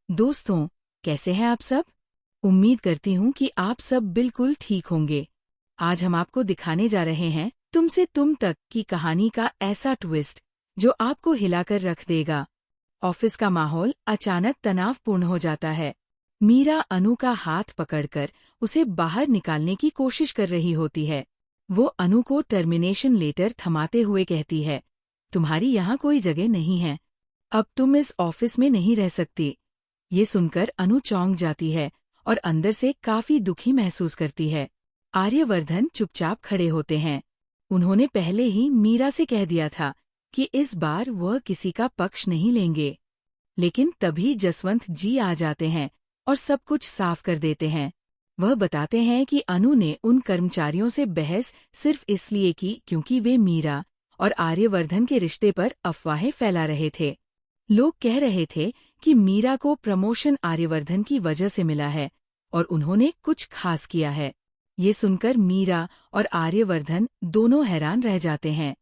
दोस्तों, कैसे हैं आप सब? उम्मीद करती हूँ कि आप सब बिल्कुल ठीक होंगे। आज हम आपको दिखाने जा रहे हैं तुमसे तुम तक की कहानी का ऐसा ट्विस्ट जो आपको हिलाकर रख देगा। ऑफिस का माहौल अचानक तनावपूर्ण हो जाता है। मीरा अनु का हाथ पकड़कर उसे बाहर निकालने की कोशिश कर रही होती है। वो अनु को टर्मिनेशन लेटर थमाते हुए कहती है, तुम्हारी यहाँ कोई जगह नहीं है। अब तुम इस ऑफिस में नहीं रह सकती। ये सुनकर अनु चौंक जाती है और अंदर से काफी दुखी महसूस करती है। आर्यवर्धन चुपचाप खड़े होते हैं। उन्होंने पहले ही मीरा से कह दिया था कि इस बार वह किसी का पक्ष नहीं लेंगे। लेकिन तभी जसवंत जी आ जाते हैं और सब कुछ साफ कर देते हैं। वह बताते हैं कि अनु ने उन कर्मचारियों से बहस सिर्फ इसलिए की क्योंकि वे मीरा और आर्यवर्धन के रिश्ते पर अफवाहें फैला रहे थे। लोग कह रहे थे कि मीरा को प्रमोशन आर्यवर्धन की वजह से मिला है और उन्होंने कुछ खास किया है। ये सुनकर मीरा और आर्यवर्धन दोनों हैरान रह जाते हैं।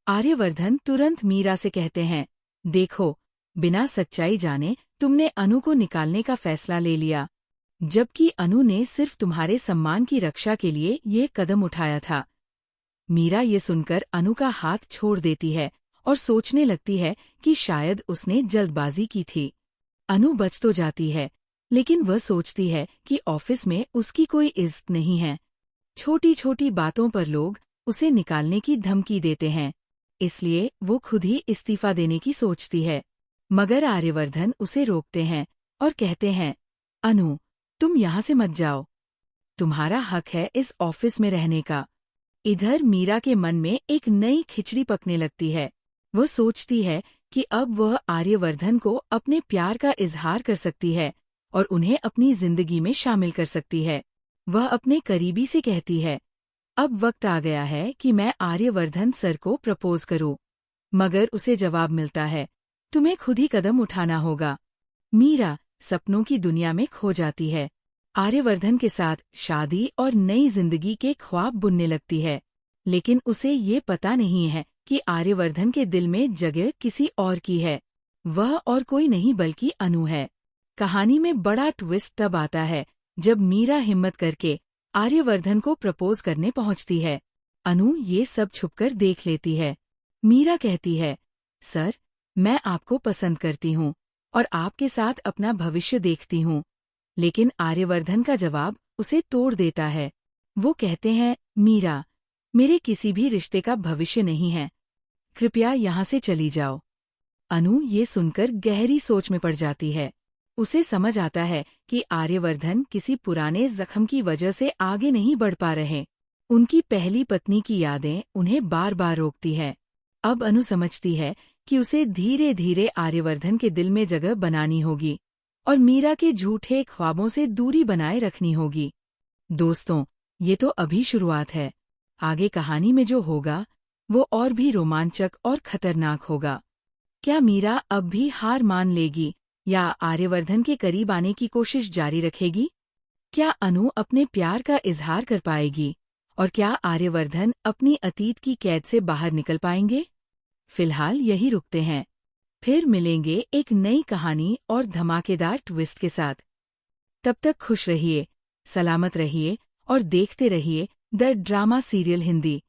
आर्यवर्धन तुरंत मीरा से कहते हैं, देखो, बिना सच्चाई जाने तुमने अनु को निकालने का फैसला ले लिया, जबकि अनु ने सिर्फ तुम्हारे सम्मान की रक्षा के लिए ये कदम उठाया था। मीरा ये सुनकर अनु का हाथ छोड़ देती है और सोचने लगती है कि शायद उसने जल्दबाजी की थी। अनु बच तो जाती है, लेकिन वह सोचती है कि ऑफिस में उसकी कोई इज्जत नहीं है। छोटी छोटी बातों पर लोग उसे निकालने की धमकी देते हैं, इसलिए वो खुद ही इस्तीफा देने की सोचती है। मगर आर्यवर्धन उसे रोकते हैं और कहते हैं, अनु, तुम यहाँ से मत जाओ। तुम्हारा हक है इस ऑफिस में रहने का। इधर मीरा के मन में एक नई खिचड़ी पकने लगती है। वह सोचती है कि अब वह आर्यवर्धन को अपने प्यार का इजहार कर सकती है और उन्हें अपनी जिंदगी में शामिल कर सकती है। वह अपने करीबी से कहती है, अब वक्त आ गया है कि मैं आर्यवर्धन सर को प्रपोज करूं। मगर उसे जवाब मिलता है, तुम्हें खुद ही कदम उठाना होगा। मीरा सपनों की दुनिया में खो जाती है। आर्यवर्धन के साथ शादी और नई जिंदगी के ख्वाब बुनने लगती है, लेकिन उसे ये पता नहीं है कि आर्यवर्धन के दिल में जगह किसी और की है। वह और कोई नहीं बल्कि अनु है। कहानी में बड़ा ट्विस्ट तब आता है जब मीरा हिम्मत करके आर्यवर्धन को प्रपोज करने पहुंचती है। अनु ये सब छुपकर देख लेती है। मीरा कहती है, सर, मैं आपको पसंद करती हूँ और आपके साथ अपना भविष्य देखती हूँ। लेकिन आर्यवर्धन का जवाब उसे तोड़ देता है। वो कहते हैं, मीरा, मेरे किसी भी रिश्ते का भविष्य नहीं है, कृपया यहाँ से चली जाओ। अनु ये सुनकर गहरी सोच में पड़ जाती है। उसे समझ आता है कि आर्यवर्धन किसी पुराने जख्म की वजह से आगे नहीं बढ़ पा रहे। उनकी पहली पत्नी की यादें उन्हें बार बार रोकती है। अब अनु समझती है कि उसे धीरे धीरे आर्यवर्धन के दिल में जगह बनानी होगी और मीरा के झूठे ख्वाबों से दूरी बनाए रखनी होगी। दोस्तों, ये तो अभी शुरुआत है। आगे कहानी में जो होगा वो और भी रोमांचक और खतरनाक होगा। क्या मीरा अब भी हार मान लेगी या आर्यवर्धन के करीब आने की कोशिश जारी रखेगी? क्या अनु अपने प्यार का इजहार कर पाएगी और क्या आर्यवर्धन अपनी अतीत की कैद से बाहर निकल पाएंगे? फिलहाल यही रुकते हैं, फिर मिलेंगे एक नई कहानी और धमाकेदार ट्विस्ट के साथ। तब तक खुश रहिए, सलामत रहिए और देखते रहिए द ड्रामा सीरियल हिंदी।